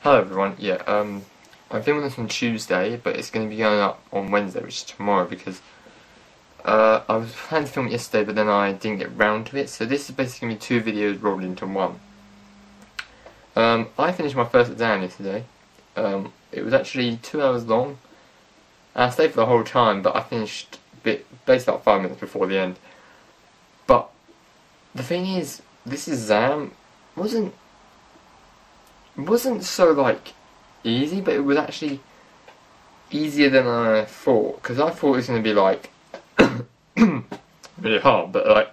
Hello everyone, I'm filming this on Tuesday, but it's going to be going up on Wednesday, which is tomorrow, because I was planning to film it yesterday, but then I didn't get round to it, so this is basically going to be 2 videos rolled into one. I finished my first exam yesterday. It was actually 2 hours long, and I stayed for the whole time, but I finished basically about 5 minutes before the end. But the thing is, this exam wasn't so like easy, but it was actually easier than I thought, because I thought it was going to be like really hard. But like,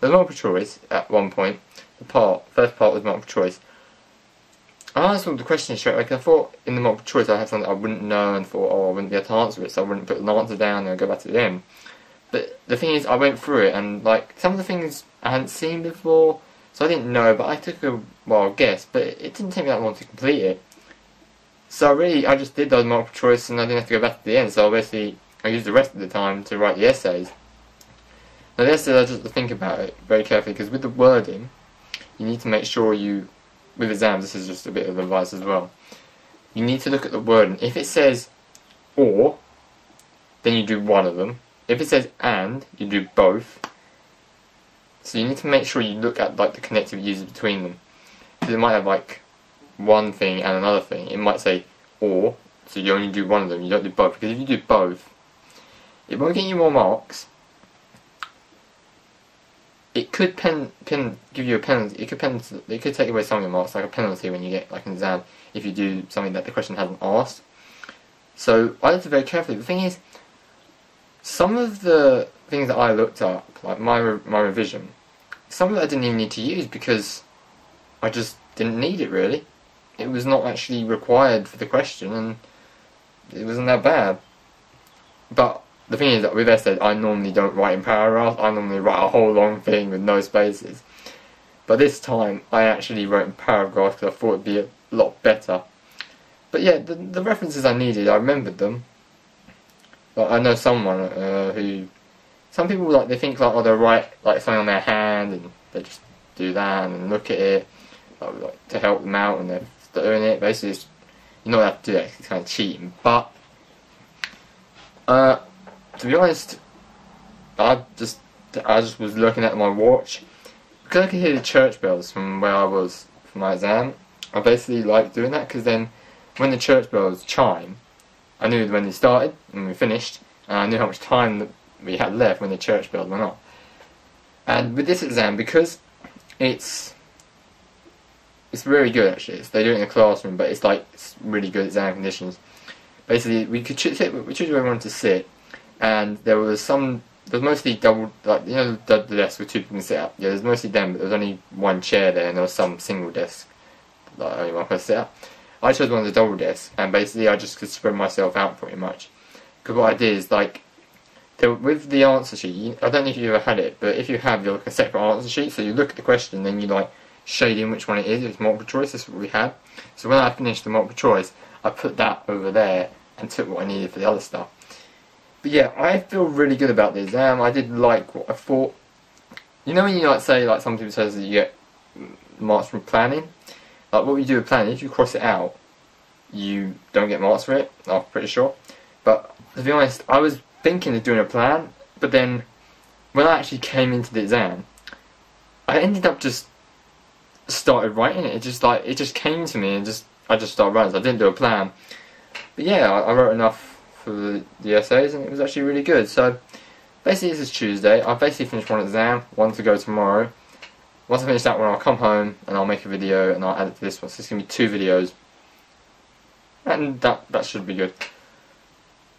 there's multiple choice at one point. The first part was multiple choice. I answered the question straight away, because I thought in the multiple choice I'd have something I wouldn't know, and thought, oh, I wouldn't be able to answer it, so I wouldn't put an answer down and go back to the end. But the thing is, I went through it, and like, some of the things I hadn't seen before, so I didn't know, but I took a wild guess, but it didn't take me that long to complete it. So I just did those multiple choice, and I didn't have to go back to the end, so basically I used the rest of the time to write the essays. Now the essays, I just have to think about it very carefully, because with the wording, you need to make sure with exams, this is just a bit of advice as well, you need to look at the wording. If it says or, then you do one of them. If it says and, you do both. So you need to make sure you look at like the connective uses between them, because it might have like one thing and another thing. It might say or, so you only do one of them, you don't do both, because if you do both, it won't get you more marks. It could give you a penalty. It could take away some of your marks, like a penalty when you get like an exam if you do something that the question hasn't asked. So I looked very carefully. The thing is, some of the things that I looked up, like my revision, some of it I didn't even need to use, because I just didn't need it really. It was not actually required for the question, and it wasn't that bad. But the thing is that with essays, I normally don't write in paragraphs. I normally write a whole long thing with no spaces. But this time, I actually wrote in paragraphs because I thought it'd be a lot better. But yeah, the references I needed, I remembered them. Like, I know someone some people like, they think like, oh, they'll write like something on their hand, and they just do that and look at it like to help them out, and they're doing it. Basically, you know how to do that. It's kind of cheating. But to be honest, I just was looking at my watch, because I could hear the church bells from where I was for my exam. I basically liked doing that, because then when the church bells chime, I knew when they started and when we finished, and I knew how much time that we had left when the church bells went off. And with this exam, because it's very good actually. They do it in the classroom, but it's really good exam conditions. Basically, we choose where we wanted to sit, and there was mostly double, like, you know, the desk where 2 people can sit up. Yeah, there's mostly them, but there was only one chair there, and there was some single desk, like only one person sit up. I chose one of the double desks, and basically I just could spread myself out pretty much. Because what I did is, like, with the answer sheet, I don't know if you ever had it, but if you have, you're like a separate answer sheet, so you look at the question, then you like shade in which one it is. It's multiple choice, that's what we had. So when I finished the multiple choice, I put that over there and took what I needed for the other stuff. But yeah, I feel really good about the exam. I did like what I thought. You know when you like say, like some people say that you get marks from planning? Like what we do with planning, if you cross it out, you don't get marks for it, I'm pretty sure. But to be honest, I was thinking of doing a plan, but then when I actually came into the exam, I ended up just started writing it. It just came to me, and I just started writing. So I didn't do a plan. But yeah, I wrote enough for the essays, and it was actually really good. So basically this is Tuesday. I've basically finished one exam, one to go tomorrow. Once I finish that one, I'll come home and I'll make a video and I'll add it to this one. So it's going to be 2 videos. And that should be good.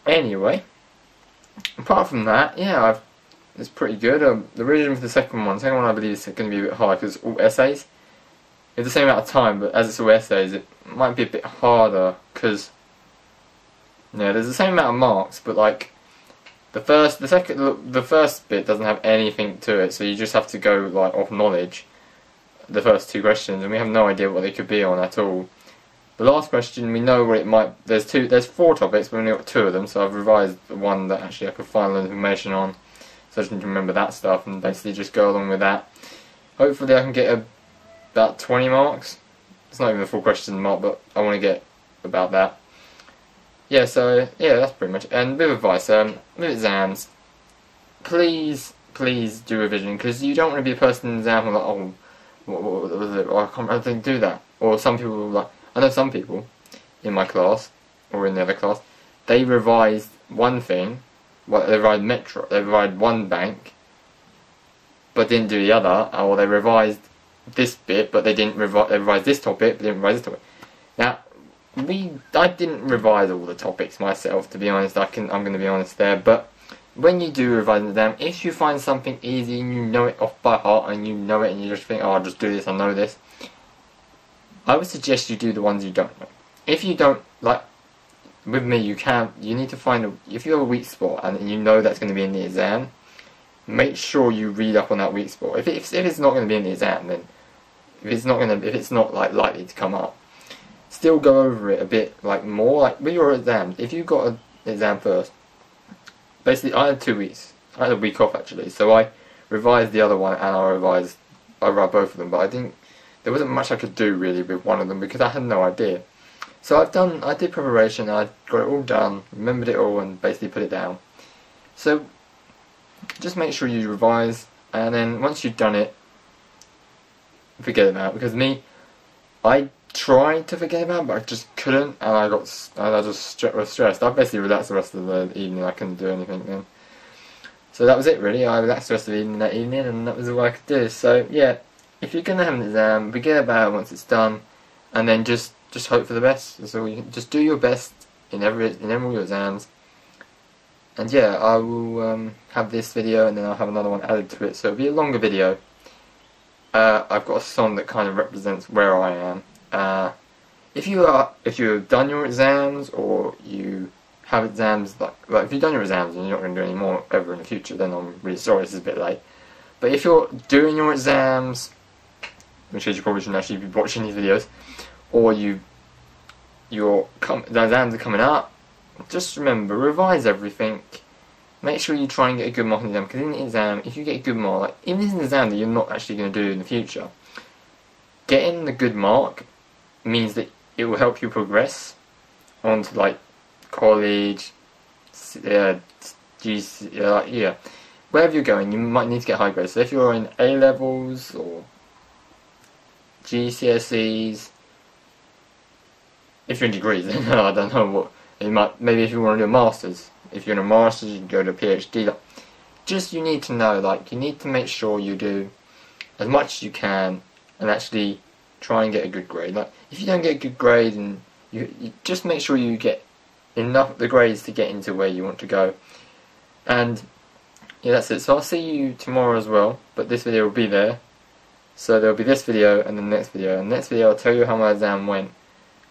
Anyway, apart from that, yeah, it's pretty good. The revision for the second one I believe is going to be a bit hard, because it's all essays. It's the same amount of time, but as it's all essays, it might be a bit harder, because yeah, there's the same amount of marks, but like the first bit doesn't have anything to it, so you just have to go like off knowledge. The first 2 questions, and we have no idea what they could be on at all. The last question, we know what it might. There's 4 topics, but we only got 2 of them, so I've revised the one that actually I could find all the information on. So I just need to remember that stuff and basically just go along with that. Hopefully I can get about 20 marks. it's not even a full question mark, but I want to get about that. Yeah, so yeah, that's pretty much it. And bit of advice, with exams, please do revision, because you don't want to be a person in the exam who's like, oh, what was it? Oh, I can't do that. Or some people like, I know some people in my class or in the other class, they revised one thing, well, they revised Metro, they revised one bank, but didn't do the other, or they revised this bit, but they didn't revise. They revised this topic, but didn't revise this topic. Now, I didn't revise all the topics myself, to be honest. I'm going to be honest there, but when you do revise an exam, if you find something easy and you know it off by heart and you know it and you just think, oh, I'll just do this, I know this, I would suggest you do the ones you don't know. If you don't, like, with me, you need to find, if you have a weak spot and you know that's going to be in the exam, make sure you read up on that weak spot. If it's not going to be in the exam, then if it's not like likely to come up, still go over it a bit like more. Like with your exams, if you got an exam first, basically I had 2 weeks. I had a week off actually, so I revised the other one and I revised both of them. But there wasn't much I could do really with one of them because I had no idea. So I did preparation. I got it all done, remembered it all, and basically put it down. So just make sure you revise, and then once you've done it, forget about it. Because me, I tried to forget about it, but I just couldn't, and I was stressed. I basically relaxed the rest of the evening. I couldn't do anything then. So that was it really. I relaxed the rest of the evening that evening, and that was all I could do. So yeah, if you're gonna have an exam, forget about it once it's done, and then just hope for the best. That's all. You just do your best in all your exams. And yeah, I will have this video, and then I'll have another one added to it. So it'll be a longer video. I've got a song that kind of represents where I am. If you've done your exams, or you have exams like if you've done your exams and you're not going to do any more ever in the future, then I'm really sorry, this is a bit late. But if you're doing your exams, which is you probably shouldn't actually be watching these videos, or the exams are coming up, just remember, revise everything. Make sure you try and get a good mark in the exam, because in the exam, if you get a good mark, like even if it's an exam that you're not actually going to do in the future, getting the good mark means that it will help you progress onto like college, GC, wherever you're going, you might need to get high grades. So if you're in A levels or GCSEs, if you're in degrees, then I don't know what. Maybe if you want to do a master's, if you're in a master's, you can go to a PhD. Like, just you need to know, like you need to make sure you do as much as you can, and actually try and get a good grade. Like if you don't get a good grade, and you just make sure you get enough the grades to get into where you want to go. And yeah, that's it. So I'll see you tomorrow as well, but this video will be there. So there'll be this video and the next video. And the next video I'll tell you how my exam went,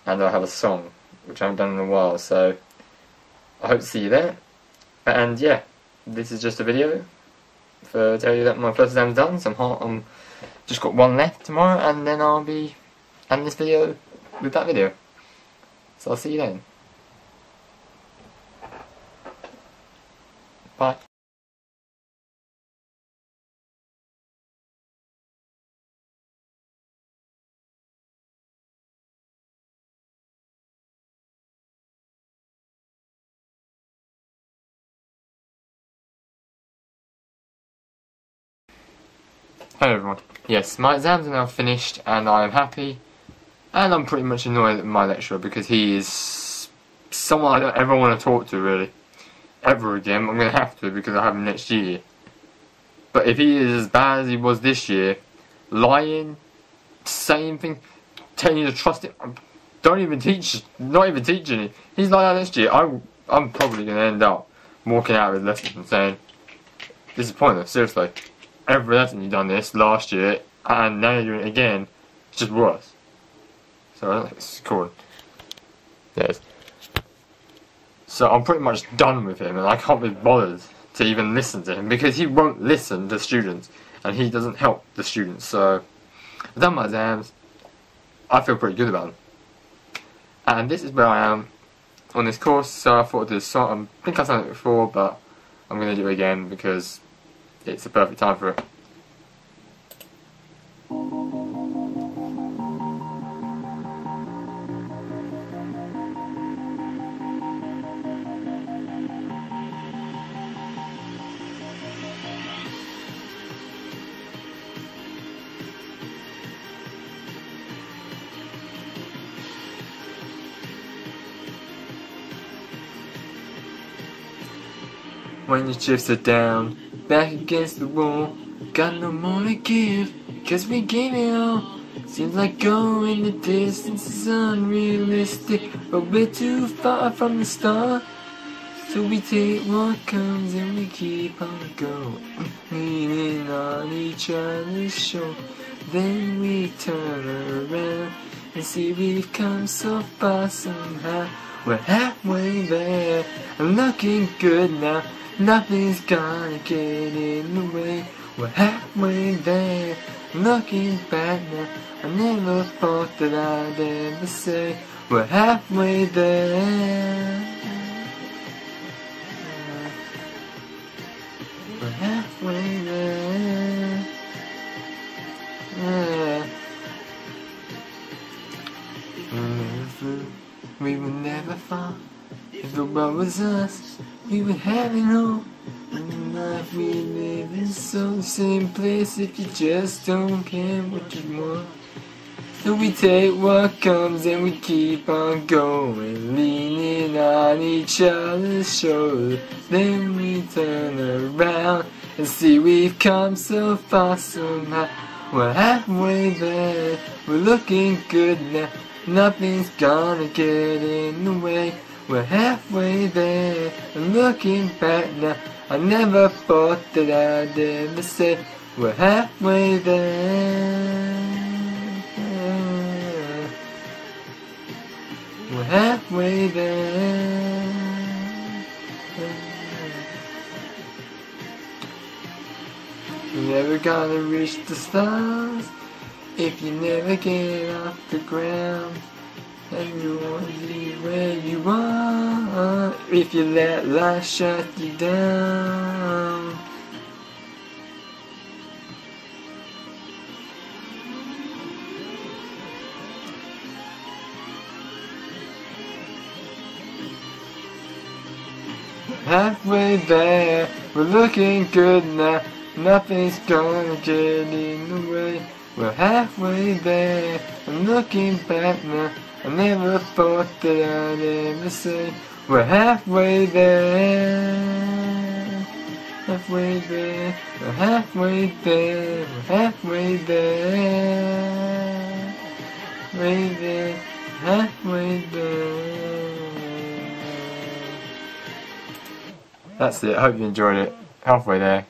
and I'll have a song, which I haven't done in a while. So I hope to see you there. And yeah, this is just a video to tell you that my first exam's done. So I'm just got one left tomorrow, and then I'll be ending this video with that video. So I'll see you then. Bye. Hello everyone. Yes, my exams are now finished and I am happy, and I'm pretty much annoyed at my lecturer because he is someone I don't ever want to talk to really, ever again. I'm going to have to because I have him next year. But if he is as bad as he was this year, lying, saying things, telling you to trust him, not even teaching it, he's like that next year, I'm probably going to end up walking out of his lesson and saying, this is pointless, seriously. Every lesson you've done this last year, and now you're doing it again, it's just worse. So I don't think this is cool. Yes. So I'm pretty much done with him, and I can't be bothered to even listen to him, because he won't listen to students, and he doesn't help the students. So I've done my exams, I feel pretty good about them. And this is where I am on this course, so I thought I'd do this song. I think I've done it before, but I'm going to do it again because it's the perfect time for it. when your chips are down, back against the wall. Got no more to give, cause we gave it all. Seems like going the distance is unrealistic, but we're too far from the start. So we take what comes and we keep on going, leaning on each other's shoulder. Then we turn around and see we've come so far somehow. We're halfway there and looking good now. Nothing's gonna get in the way. We're halfway there, looking back now. I never thought that I'd ever say we're halfway there. We're halfway there. We would never fall. If the world was us, we would have it all. And the life we live is so same place if you just don't care what you want. So we take what comes and we keep on going, leaning on each other's shoulder. Then we turn around and see we've come so far somehow. We're halfway there, we're looking good now. Nothing's gonna get in the way. We're halfway there, and looking back now, I never thought that I'd ever say we're halfway there. We're halfway there. You're never gonna reach the stars if you never get off the ground. And you won't be where you are if you let life shut you down. Halfway there, we're looking good now. Nothing's gonna get in the way. We're halfway there, I'm looking back now. I never thought that I'd ever say we're halfway there. Halfway there, we're halfway there, we're halfway there. Halfway there, halfway there. That's it, I hope you enjoyed it. Halfway there.